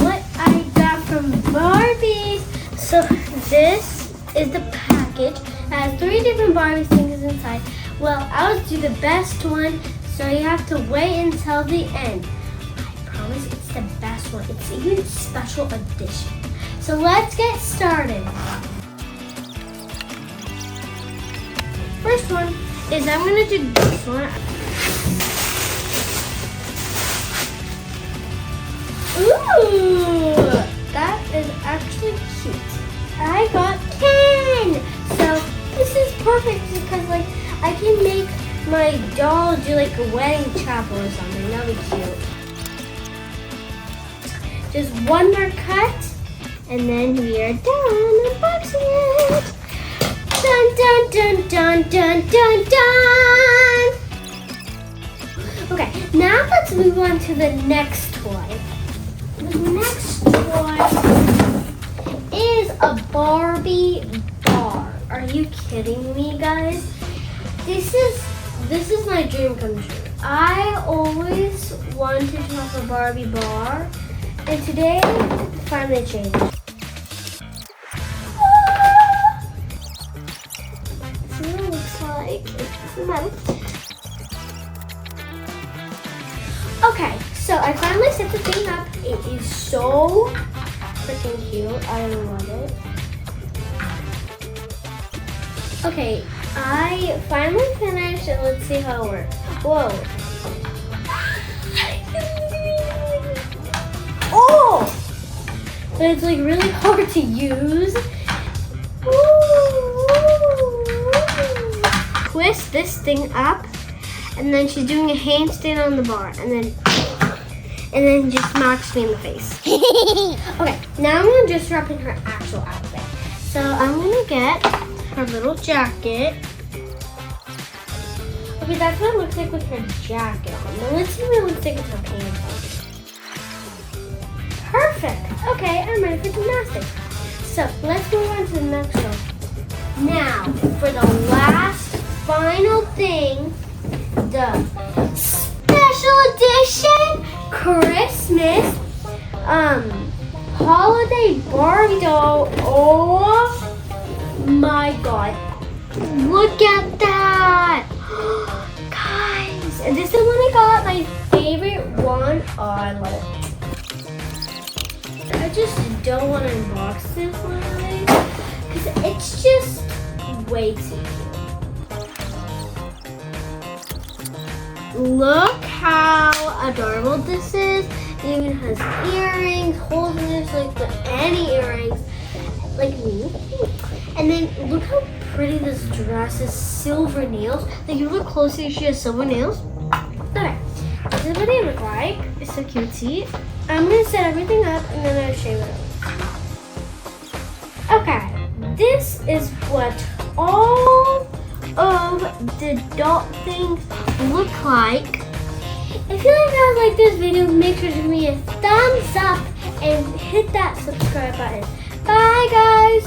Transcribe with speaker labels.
Speaker 1: what I got from Barbie. So this is the package. It has 3 different Barbie things inside. Well, I'll do the best one, so you have to wait until the end. I promise it's the best one. It's even special edition. So let's get started. First one is I'm gonna do this one. Ooh, that is actually cute. I got Ken. So this is perfect because like I can make my doll do like a wedding chapel or something. That'll be cute. Just one more cut, and then we are done unboxing it. Dun dun dun dun dun dun dun. Okay, now let's move on to the next toy. The next toy is a Barbie bar. Are you kidding me, guys? This is my dream come true. I always wanted to have a Barbie bar, and today it finally changed. This is what it looks like. It's metal. Okay, so I finally set the thing up. It is so freaking cute. I love it. Okay, I finally finished, and let's see how it works. Whoa. Oh! But it's like really hard to use. Twist this thing up, and then she's doing a handstand on the bar, and then just smacks me in the face. Okay, now I'm gonna just wrap in her actual outfit. So I'm gonna get her little jacket. Okay, that's what it looks like with her jacket on. Now let's see what it looks like with her pants on. Perfect. Okay, I'm ready for gymnastics. So let's move on to the next one. Now, for the last final thing, the special edition Christmas holiday Barbie doll. Oh my god, look at that. Guys, and this is the one I got, my favorite one. Oh, I love it. I just don't want to unbox this one because it's just way too cute. Look how adorable this is. It even has earrings, holes in it, so like any earrings, like me. And then look how pretty this dress is. Silver nails. Like you look closely, she has silver nails. Okay, this is what they look like. It's so cutesy. I'm gonna set everything up and then I'll show you what it looks like. Okay, this is what all of the doll things look like. If you guys like this video, make sure to give me a thumbs up and hit that subscribe button. Bye guys!